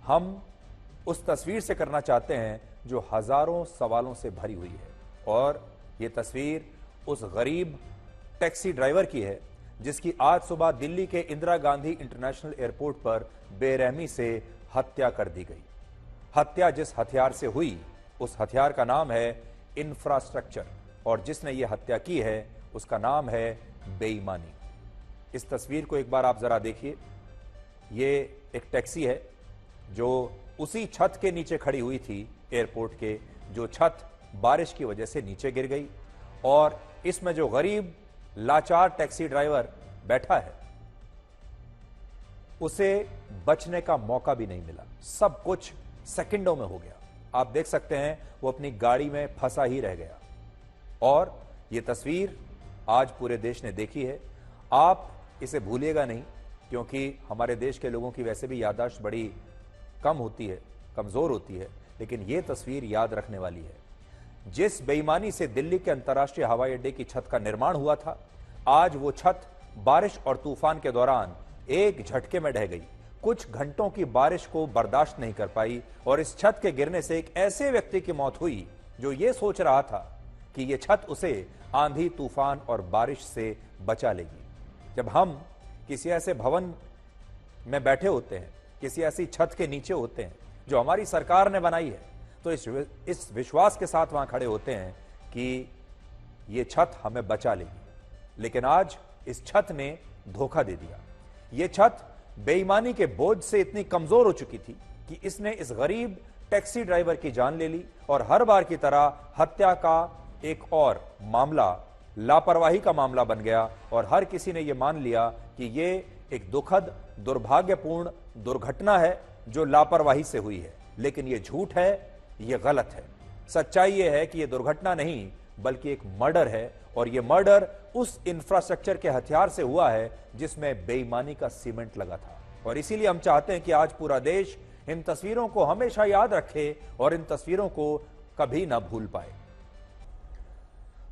हम उस तस्वीर से करना चाहते हैं जो हजारों सवालों से भरी हुई है। और ये तस्वीर उस गरीब टैक्सी ड्राइवर की है जिसकी आज सुबह दिल्ली के इंदिरा गांधी इंटरनेशनल एयरपोर्ट पर बेरहमी से हत्या कर दी गई। हत्या जिस हथियार से हुई उस हथियार का नाम है इंफ्रास्ट्रक्चर, और जिसने ये हत्या की है उसका नाम है बेईमानी। इस तस्वीर को एक बार आप जरा देखिए। ये एक टैक्सी है जो उसी छत के नीचे खड़ी हुई थी एयरपोर्ट के, जो छत बारिश की वजह से नीचे गिर गई, और इसमें जो गरीब लाचार टैक्सी ड्राइवर बैठा है उसे बचने का मौका भी नहीं मिला। सब कुछ सेकंडों में हो गया। आप देख सकते हैं वो अपनी गाड़ी में फंसा ही रह गया। और ये तस्वीर आज पूरे देश ने देखी है। आप इसे भूलिएगा नहीं, क्योंकि हमारे देश के लोगों की वैसे भी याददाश्त बड़ी कम होती है, कमजोर होती है, लेकिन यह तस्वीर याद रखने वाली है। जिस बेईमानी से दिल्ली के अंतर्राष्ट्रीय हवाई अड्डे की छत का निर्माण हुआ था, आज वो छत बारिश और तूफान के दौरान एक झटके में ढह गई। कुछ घंटों की बारिश को बर्दाश्त नहीं कर पाई और इस छत के गिरने से एक ऐसे व्यक्ति की मौत हुई जो ये सोच रहा था कि ये छत उसे आंधी, तूफान और बारिश से बचा लेगी। जब हम किसी ऐसे भवन में बैठे होते हैं, किसी ऐसी छत के नीचे होते हैं जो हमारी सरकार ने बनाई है, तो इस विश्वास के साथ वहां खड़े होते हैं कि ये छत हमें बचा लेगी। लेकिन आज इस छत ने धोखा दे दिया। ये छत बेईमानी के बोझ से इतनी कमजोर हो चुकी थी कि इसने इस गरीब टैक्सी ड्राइवर की जान ले ली, और हर बार की तरह हत्या का एक और मामला लापरवाही का मामला बन गया, और हर किसी ने यह मान लिया कि यह एक दुखद, दुर्भाग्यपूर्ण दुर्घटना है जो लापरवाही से हुई है। लेकिन यह झूठ है, यह गलत है। सच्चाई यह है कि यह दुर्घटना नहीं बल्कि एक मर्डर है, और यह मर्डर उस इंफ्रास्ट्रक्चर के हथियार से हुआ है जिसमें बेईमानी का सीमेंट लगा था। और इसीलिए हम चाहते हैं कि आज पूरा देश इन तस्वीरों को हमेशा याद रखे और इन तस्वीरों को कभी ना भूल पाए।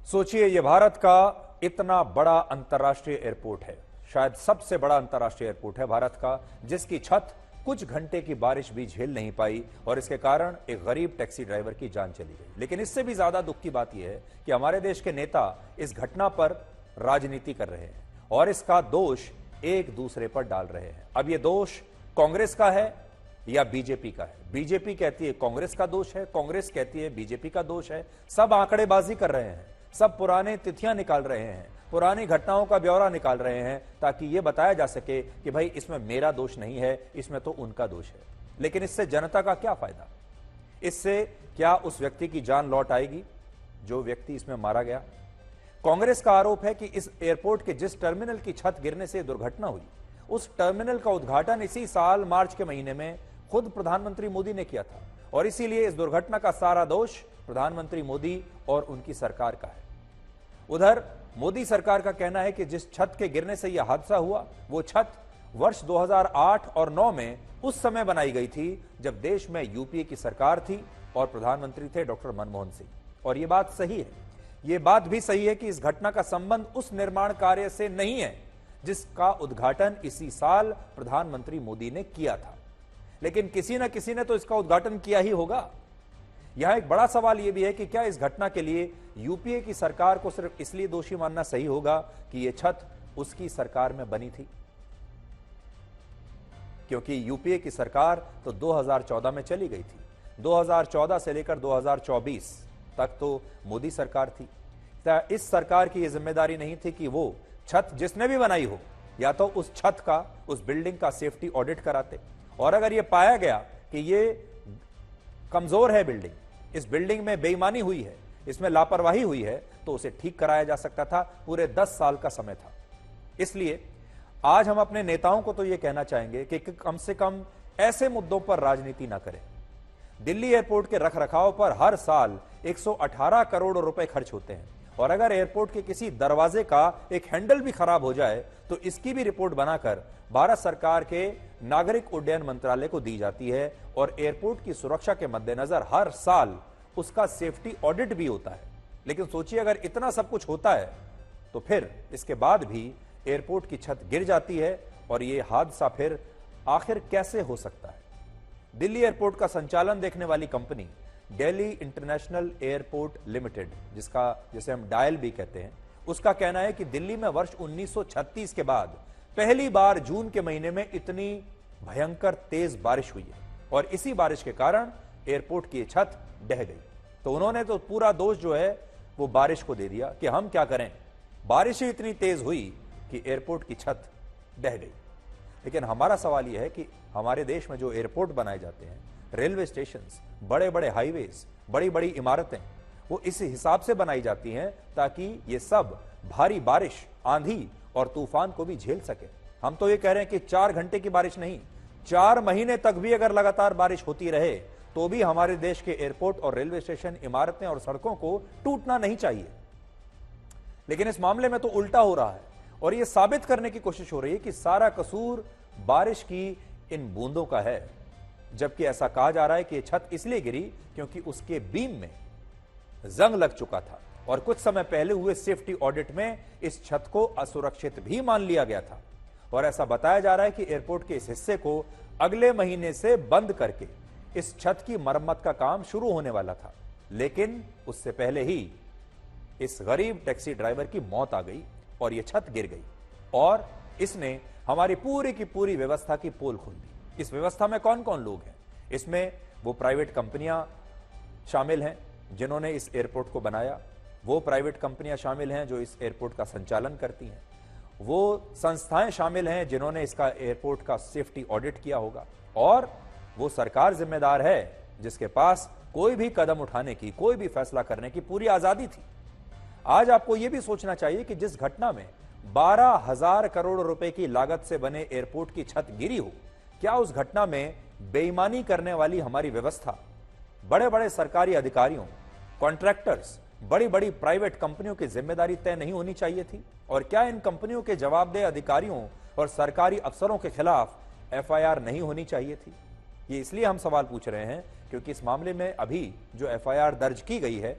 सोचिए, यह भारत का इतना बड़ा अंतर्राष्ट्रीय एयरपोर्ट है, शायद सबसे बड़ा अंतर्राष्ट्रीय एयरपोर्ट है भारत का, जिसकी छत कुछ घंटे की बारिश भी झेल नहीं पाई और इसके कारण एक गरीब टैक्सी ड्राइवर की जान चली गई। लेकिन इससे भी ज्यादा दुख की बात यह है कि हमारे देश के नेता इस घटना पर राजनीति कर रहे हैं और इसका दोष एक दूसरे पर डाल रहे हैं। अब यह दोष कांग्रेस का है या बीजेपी का है? बीजेपी कहती है कांग्रेस का दोष है, कांग्रेस कहती है बीजेपी का दोष है। सब आंकड़ेबाजी कर रहे हैं, सब पुराने तिथियां निकाल रहे हैं, पुरानी घटनाओं का ब्यौरा निकाल रहे हैं, ताकि यह बताया जा सके कि भाई इसमें मेरा दोष नहीं है, इसमें तो उनका दोष है। लेकिन इससे जनता का क्या फायदा? इससे क्या उस व्यक्ति की जान लौट आएगी जो व्यक्ति इसमें मारा गया? कांग्रेस का आरोप है कि इस एयरपोर्ट के जिस टर्मिनल की छत गिरने से दुर्घटना हुई, उस टर्मिनल का उद्घाटन इसी साल मार्च के महीने में खुद प्रधानमंत्री मोदी ने किया था, और इसीलिए इस दुर्घटना का सारा दोष प्रधानमंत्री मोदी और उनकी सरकार का है। उधर मोदी सरकार का कहना है कि जिस छत के गिरने से यह हादसा हुआ, वो छत वर्ष 2008 और 9 में उस समय बनाई गई थी जब देश में यूपीए की सरकार थी और प्रधानमंत्री थे डॉक्टर मनमोहन सिंह। और यह बात सही है। यह बात भी सही है कि इस घटना का संबंध उस निर्माण कार्य से नहीं है जिसका उद्घाटन इसी साल प्रधानमंत्री मोदी ने किया था। लेकिन किसी न किसी ने तो इसका उद्घाटन किया ही होगा। यहां एक बड़ा सवाल यह भी है कि क्या इस घटना के लिए यूपीए की सरकार को सिर्फ इसलिए दोषी मानना सही होगा कि यह छत उसकी सरकार में बनी थी? क्योंकि यूपीए की सरकार तो 2014 में चली गई थी। 2014 से लेकर 2024 तक तो मोदी सरकार थी। क्या इस सरकार की यह जिम्मेदारी नहीं थी कि वो छत जिसने भी बनाई हो, या तो उस छत का, उस बिल्डिंग का सेफ्टी ऑडिट कराते, और अगर यह पाया गया कि यह कमजोर है बिल्डिंग, इस बिल्डिंग में बेईमानी हुई है, इसमें लापरवाही हुई है, तो उसे ठीक कराया जा सकता था। पूरे 10 साल का समय था। इसलिए आज हम अपने नेताओं को तो यह कहना चाहेंगे कि कम से कम ऐसे मुद्दों पर राजनीति ना करें। दिल्ली एयरपोर्ट के रखरखाव पर हर साल 118 करोड़ रुपए खर्च होते हैं, और अगर एयरपोर्ट के किसी दरवाजे का एक हैंडल भी खराब हो जाए तो इसकी भी रिपोर्ट बनाकर भारत सरकार के नागरिक उड्डयन मंत्रालय को दी जाती है, और एयरपोर्ट की सुरक्षा के मद्देनजर हर साल उसका सेफ्टी ऑडिट भी होता है। लेकिन सोचिए, अगर इतना सब कुछ होता है तो फिर इसके बाद भी एयरपोर्ट की छत गिर जाती है, और यह हादसा फिर आखिर कैसे हो सकता है? दिल्ली एयरपोर्ट का संचालन देखने वाली company Delhi international airport limited, जिसे हम डायल भी कहते हैं, उसका कहना है कि दिल्ली में वर्ष 1936 के बाद पहली बार जून के महीने में इतनी भयंकर तेज बारिश हुई है और इसी बारिश के कारण एयरपोर्ट की छत ढह गई। तो उन्होंने तो पूरा दोष जो है वो बारिश को दे दिया कि हम क्या करें, बारिश ही इतनी तेज हुई कि एयरपोर्ट की छत ढह गई। लेकिन हमारा सवाल यह है कि हमारे देश में जो एयरपोर्ट बनाए जाते हैं, रेलवे स्टेशंस, बड़े बड़े हाईवेज, बड़ी बड़ी इमारतें, वो इस हिसाब से बनाई जाती हैं ताकि ये सब भारी बारिश, आंधी और तूफान को भी झेल सके। हम तो ये कह रहे हैं कि 4 घंटे की बारिश नहीं, 4 महीने तक भी अगर लगातार बारिश होती रहे तो भी हमारे देश के एयरपोर्ट और रेलवे स्टेशन, इमारतें और सड़कों को टूटना नहीं चाहिए। लेकिन इस मामले में तो उल्टा हो रहा है और यह साबित करने की कोशिश हो रही है कि सारा कसूर बारिश की इन बूंदों का है, जबकि ऐसा कहा जा रहा है कि यह छत इसलिए गिरी क्योंकि उसके बीम में जंग लग चुका था और कुछ समय पहले हुए सेफ्टी ऑडिट में इस छत को असुरक्षित भी मान लिया गया था। और ऐसा बताया जा रहा है कि एयरपोर्ट के इस हिस्से को अगले महीने से बंद करके इस छत की मरम्मत का काम शुरू होने वाला था, लेकिन उससे पहले ही इस गरीब टैक्सी ड्राइवर की मौत आ गई और यह छत गिर गई और इसने हमारी पूरी की पूरी व्यवस्था की पोल खोल दी। इस व्यवस्था में कौन कौन लोग हैं? इसमें वो प्राइवेट कंपनियां शामिल हैं जिन्होंने इस एयरपोर्ट को बनाया, वो प्राइवेट कंपनियां शामिल हैं जो इस एयरपोर्ट का संचालन करती हैं, वो संस्थाएं शामिल हैं जिन्होंने इसका एयरपोर्ट का सेफ्टी ऑडिट किया होगा, और वो सरकार जिम्मेदार है जिसके पास कोई भी कदम उठाने की, कोई भी फैसला करने की पूरी आजादी थी। आज आपको यह भी सोचना चाहिए कि जिस घटना में 12,000 करोड़ रुपए की लागत से बने एयरपोर्ट की छत गिरी हो, क्या उस घटना में बेईमानी करने वाली हमारी व्यवस्था, बड़े बड़े सरकारी अधिकारियों, कॉन्ट्रैक्टर्स, बड़ी बड़ी प्राइवेट कंपनियों की जिम्मेदारी तय नहीं होनी चाहिए थी? और क्या इन कंपनियों के जवाबदेह अधिकारियों और सरकारी अफसरों के खिलाफ एफआईआर नहीं होनी चाहिए थी? ये इसलिए हम सवाल पूछ रहे हैं क्योंकि इस मामले में अभी जो एफआईआर दर्ज की गई है,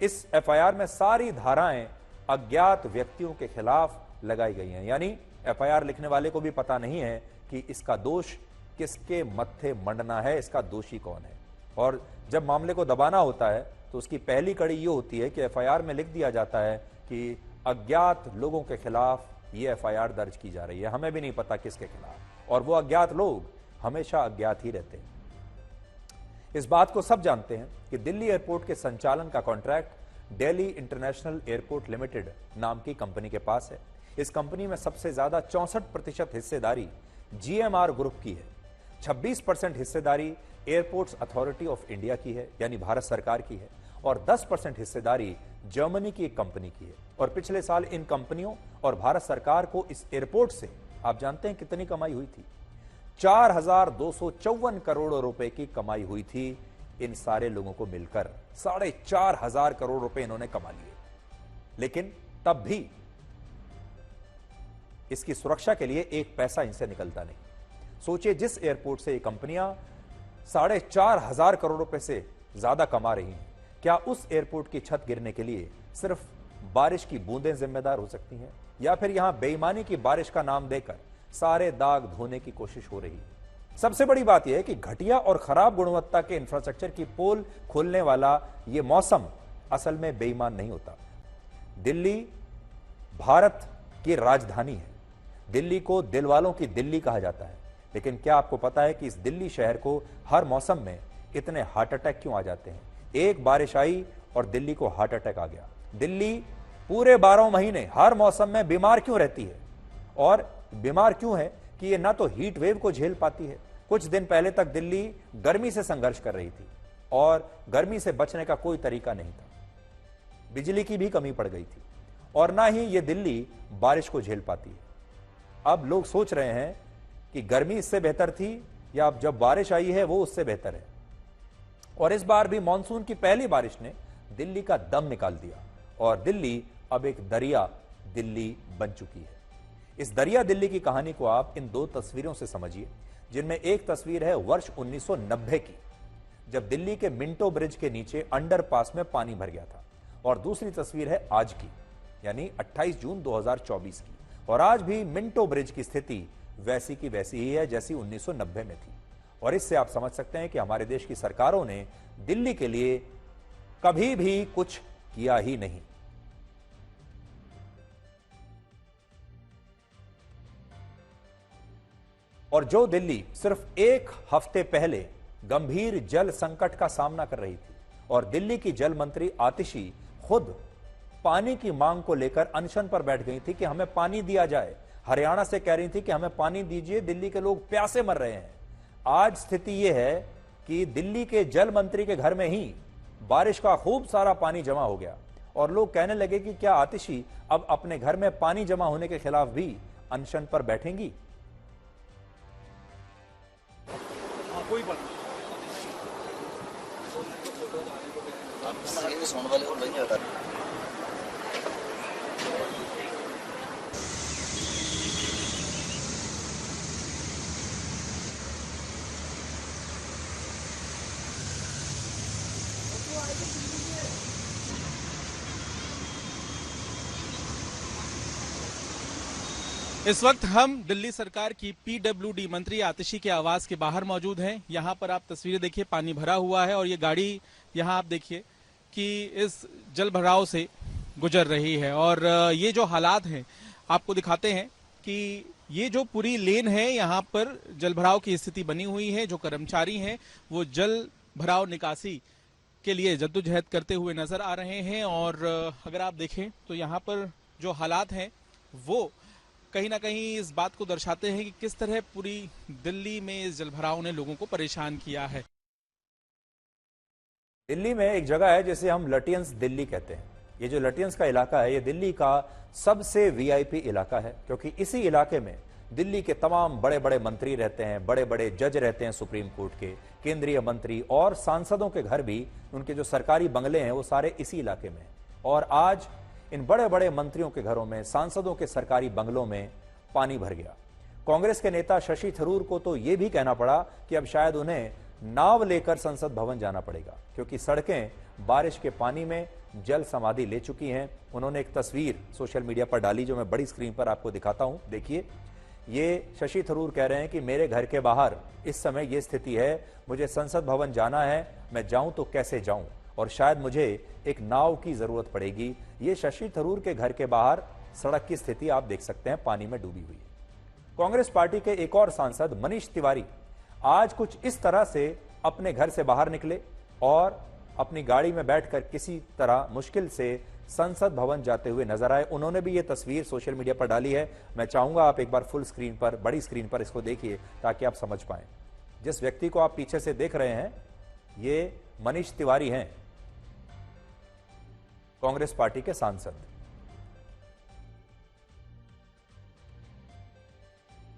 इस एफआईआर में सारी धाराएं अज्ञात व्यक्तियों के खिलाफ लगाई गई हैं। यानी एफआईआर लिखने वाले को भी पता नहीं है कि इसका दोष किसके मत्थे मंडना है, इसका दोषी कौन है। और जब मामले को दबाना होता है तो उसकी पहली कड़ी ये होती है कि एफआईआर में लिख दिया जाता है कि अज्ञात लोगों के खिलाफ ये एफआईआर दर्ज की जा रही है। हमें भी नहीं पता किसके खिलाफ, और वो अज्ञात लोग हमेशा अज्ञात ही रहते हैं। इस बात को सब जानते हैं कि दिल्ली एयरपोर्ट के संचालन का contract Delhi international airport limited नाम की कंपनी के पास है। इस कंपनी में सबसे ज्यादा 64% हिस्सेदारी जीएमआर ग्रुप की है, 26% हिस्सेदारी एयरपोर्ट्स अथॉरिटी ऑफ इंडिया की है यानी भारत सरकार की है, और 10% हिस्सेदारी जर्मनी की एक कंपनी की है। और पिछले साल इन कंपनियों और भारत सरकार को इस एयरपोर्ट से आप जानते हैं कितनी कमाई हुई थी? 4,254 करोड़ रुपए की कमाई हुई थी। इन सारे लोगों को मिलकर 4,500 करोड़ रुपए इन्होंने कमा लिए। लेकिन तब भी इसकी सुरक्षा के लिए एक पैसा इनसे निकलता नहीं। सोचिए, जिस एयरपोर्ट से ये कंपनियां 4,500 करोड़ रुपए से ज्यादा कमा रही हैं, क्या उस एयरपोर्ट की छत गिरने के लिए सिर्फ बारिश की बूंदें जिम्मेदार हो सकती हैं, या फिर यहां बेईमानी की बारिश का नाम देकर सारे दाग धोने की कोशिश हो रही है? सबसे बड़ी बात यह है कि घटिया और खराब गुणवत्ता के इंफ्रास्ट्रक्चर की पोल खोलने वाला यह मौसम असल में बेईमान नहीं होता। दिल्ली भारत की राजधानी है, दिल्ली को दिलवालों की दिल्ली कहा जाता है। लेकिन क्या आपको पता है कि इस दिल्ली शहर को हर मौसम में इतने हार्ट अटैक क्यों आ जाते हैं? एक बारिश आई और दिल्ली को हार्ट अटैक आ गया। दिल्ली पूरे 12 महीने हर मौसम में बीमार क्यों रहती है? और बीमार क्यों है कि ये ना तो हीट वेव को झेल पाती है। कुछ दिन पहले तक दिल्ली गर्मी से संघर्ष कर रही थी और गर्मी से बचने का कोई तरीका नहीं था। बिजली की भी कमी पड़ गई थी और ना ही ये दिल्ली बारिश को झेल पाती है। अब लोग सोच रहे हैं कि गर्मी इससे बेहतर थी या अब जब बारिश आई है वो उससे बेहतर है। और इस बार भी मानसून की पहली बारिश ने दिल्ली का दम निकाल दिया और दिल्ली अब एक दरिया दिल्ली बन चुकी है। इस दरिया दिल्ली की कहानी को आप इन 2 तस्वीरों से समझिए, जिनमें एक तस्वीर है वर्ष 1990 की, जब दिल्ली के मिंटो ब्रिज के नीचे अंडरपास में पानी भर गया था, और दूसरी तस्वीर है आज की, यानी 28 जून 2024 की। और आज भी मिंटो ब्रिज की स्थिति वैसी की वैसी ही है जैसी 1990 में थी। और इससे आप समझ सकते हैं कि हमारे देश की सरकारों ने दिल्ली के लिए कभी भी कुछ किया ही नहीं। और जो दिल्ली सिर्फ एक हफ्ते पहले गंभीर जल संकट का सामना कर रही थी और दिल्ली की जल मंत्री आतिशी खुद पानी की मांग को लेकर अनशन पर बैठ गई थी कि हमें पानी दिया जाए, हरियाणा से कह रही थी कि हमें पानी दीजिए, दिल्ली के लोग प्यासे मर रहे हैं। आज स्थिति यह है कि दिल्ली के जल मंत्री के घर में ही बारिश का खूब सारा पानी जमा हो गया और लोग कहने लगे कि क्या आतिशी अब अपने घर में पानी जमा होने के खिलाफ भी अनशन पर बैठेंगी? कोई बात इस वक्त हम दिल्ली सरकार की पीडब्ल्यूडी मंत्री आतिशी के आवास के बाहर मौजूद हैं। यहाँ पर आप तस्वीरें देखिए, पानी भरा हुआ है और ये गाड़ी यहाँ आप देखिए कि इस जल भराव से गुजर रही है। और ये जो हालात हैं आपको दिखाते हैं कि ये जो पूरी लेन है यहाँ पर जल भराव की स्थिति बनी हुई है। जो कर्मचारी हैं वो जल भराव निकासी के लिए जद्दोजहद करते हुए नजर आ रहे हैं। और अगर आप देखें तो यहाँ पर जो हालात हैं वो कहीं ना कहीं इस बात को दर्शाते हैं कि किस तरह पूरी दिल्ली में इस जलभराव ने लोगों को परेशान किया है। दिल्ली में एक जगह है जिसे हम लटियंस दिल्ली कहते हैं। ये जो लटियंस का इलाका है ये दिल्ली का सबसे वीआईपी इलाका है, क्योंकि इसी इलाके में दिल्ली के तमाम बड़े बड़े मंत्री रहते हैं, बड़े बड़े जज रहते हैं सुप्रीम कोर्ट के, केंद्रीय मंत्री और सांसदों के घर भी, उनके जो सरकारी बंगले हैं वो सारे इसी इलाके में। और आज इन बड़े बड़े मंत्रियों के घरों में, सांसदों के सरकारी बंगलों में पानी भर गया। कांग्रेस के नेता शशि थरूर को तो यह भी कहना पड़ा कि अब शायद उन्हें नाव लेकर संसद भवन जाना पड़ेगा, क्योंकि सड़कें बारिश के पानी में जल समाधि ले चुकी हैं। उन्होंने एक तस्वीर सोशल मीडिया पर डाली जो मैं बड़ी स्क्रीन पर आपको दिखाता हूं। देखिए, ये शशि थरूर कह रहे हैं कि मेरे घर के बाहर इस समय यह स्थिति है, मुझे संसद भवन जाना है, मैं जाऊं तो कैसे जाऊं, और शायद मुझे एक नाव की जरूरत पड़ेगी। ये शशि थरूर के घर के बाहर सड़क की स्थिति आप देख सकते हैं, पानी में डूबी हुई है। कांग्रेस पार्टी के एक और सांसद मनीष तिवारी आज कुछ इस तरह से अपने घर से बाहर निकले और अपनी गाड़ी में बैठकर किसी तरह मुश्किल से संसद भवन जाते हुए नजर आए। उन्होंने भी ये तस्वीर सोशल मीडिया पर डाली है। मैं चाहूंगा आप एक बार फुल स्क्रीन पर, बड़ी स्क्रीन पर इसको देखिए ताकि आप समझ पाएं। जिस व्यक्ति को आप पीछे से देख रहे हैं ये मनीष तिवारी हैं, कांग्रेस पार्टी के सांसद।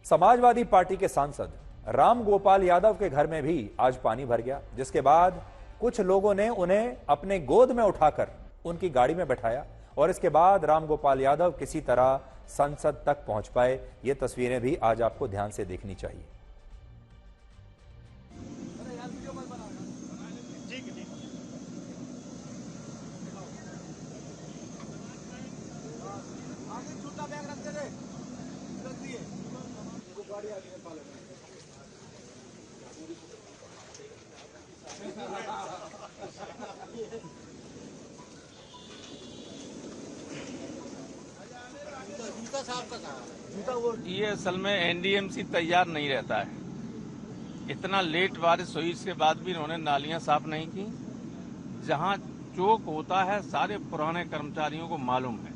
समाजवादी पार्टी के सांसद राम गोपाल यादव के घर में भी आज पानी भर गया, जिसके बाद कुछ लोगों ने उन्हें अपने गोद में उठाकर उनकी गाड़ी में बैठाया और इसके बाद राम गोपाल यादव किसी तरह संसद तक पहुंच पाए। ये तस्वीरें भी आज आपको ध्यान से देखनी चाहिए। ये असल में एनडीएमसी तैयार नहीं रहता है। इतना लेट बारिश हुई, इसके बाद भी इन्होंने नालियां साफ नहीं की। जहां चोक होता है सारे पुराने कर्मचारियों को मालूम है,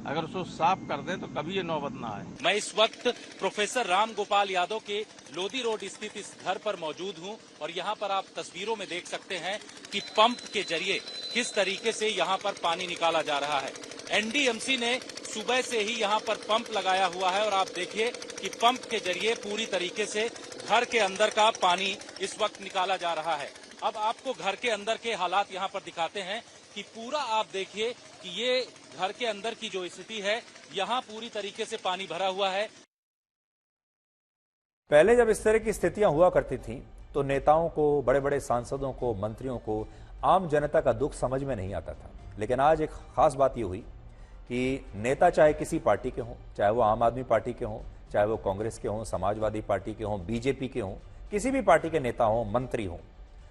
अगर उसको साफ कर दें तो कभी ये नौबत ना आए। मैं इस वक्त प्रोफेसर राम गोपाल यादव के लोधी रोड स्थित इस घर पर मौजूद हूं और यहां पर आप तस्वीरों में देख सकते हैं कि पंप के जरिए किस तरीके से यहां पर पानी निकाला जा रहा है। एनडीएमसी ने सुबह से ही यहां पर पंप लगाया हुआ है और आप देखिए कि पंप के जरिए पूरी तरीके से घर के अंदर का पानी इस वक्त निकाला जा रहा है। अब आपको घर के अंदर के हालात यहां पर दिखाते हैं कि पूरा आप देखिए कि ये घर के अंदर की जो स्थिति है, यहाँ पूरी तरीके से पानी भरा हुआ है। पहले जब इस तरह की स्थितियां हुआ करती थीं तो नेताओं को, बड़े बड़े सांसदों को, मंत्रियों को आम जनता का दुख समझ में नहीं आता था। लेकिन आज एक खास बात यह हुई कि नेता चाहे किसी पार्टी के हों, चाहे वो आम आदमी पार्टी के हों, चाहे वो कांग्रेस के हों, समाजवादी पार्टी के हों, बीजेपी के हों, किसी भी पार्टी के नेता हो, मंत्री हो,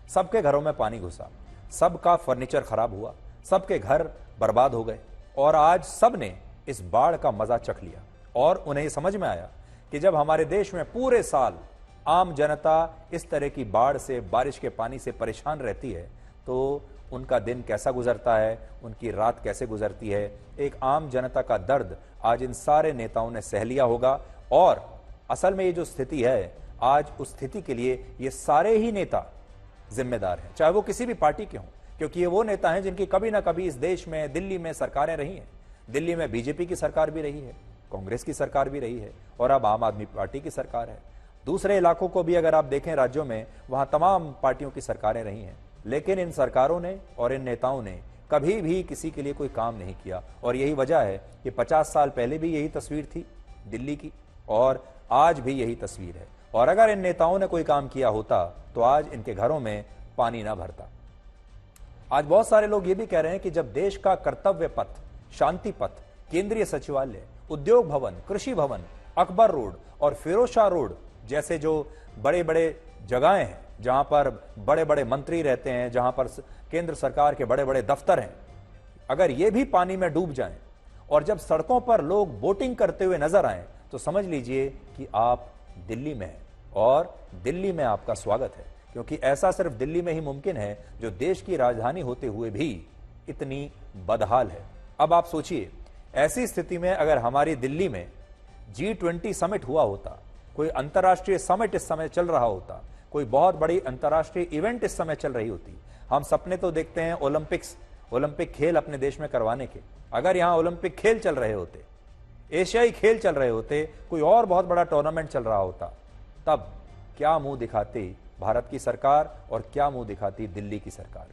सबके घरों में पानी घुसा, सबका फर्नीचर खराब हुआ, सबके घर बर्बाद हो गए और आज सबने इस बाढ़ का मजा चख लिया और उन्हें समझ में आया कि जब हमारे देश में पूरे साल आम जनता इस तरह की बाढ़ से, बारिश के पानी से परेशान रहती है तो उनका दिन कैसा गुजरता है, उनकी रात कैसे गुजरती है। एक आम जनता का दर्द आज इन सारे नेताओं ने सह लिया होगा और असल में ये जो स्थिति है, आज उस स्थिति के लिए ये सारे ही नेता जिम्मेदार हैं, चाहे वो किसी भी पार्टी के हों, क्योंकि ये वो नेता हैं जिनकी कभी ना कभी इस देश में, दिल्ली में सरकारें रही हैं। दिल्ली में बीजेपी की सरकार भी रही है, कांग्रेस की सरकार भी रही है और अब आम आदमी पार्टी की सरकार है। दूसरे इलाकों को भी अगर आप देखें राज्यों में, वहां तमाम पार्टियों की सरकारें रही हैं, लेकिन इन सरकारों ने और इन नेताओं ने कभी भी किसी के लिए कोई काम नहीं किया और यही वजह है कि 50 साल पहले भी यही तस्वीर थी दिल्ली की और आज भी यही तस्वीर है। और अगर इन नेताओं ने कोई काम किया होता तो आज इनके घरों में पानी ना भरता। आज बहुत सारे लोग ये भी कह रहे हैं कि जब देश का कर्तव्य पथ, शांति पथ, केंद्रीय सचिवालय, उद्योग भवन, कृषि भवन, अकबर रोड और फिरोज शाह रोड जैसे जो बड़े बड़े जगहें हैं जहां पर बड़े बड़े मंत्री रहते हैं, जहां पर केंद्र सरकार के बड़े बड़े दफ्तर हैं, अगर ये भी पानी में डूब जाएं और जब सड़कों पर लोग बोटिंग करते हुए नजर आए तो समझ लीजिए कि आप दिल्ली में हैं और दिल्ली में आपका स्वागत है, क्योंकि ऐसा सिर्फ दिल्ली में ही मुमकिन है जो देश की राजधानी होते हुए भी इतनी बदहाल है। अब आप सोचिए, ऐसी स्थिति में अगर हमारी दिल्ली में G20 समिट हुआ होता, कोई अंतर्राष्ट्रीय समिट इस समय चल रहा होता, कोई बहुत बड़ी अंतर्राष्ट्रीय इवेंट इस समय चल रही होती। हम सपने तो देखते हैं ओलंपिक खेल अपने देश में करवाने के। अगर यहां ओलंपिक खेल चल रहे होते, एशियाई खेल चल रहे होते, कोई और बहुत बड़ा टूर्नामेंट चल रहा होता, तब क्या मुंह दिखाती भारत की सरकार और क्या मुंह दिखाती दिल्ली की सरकार।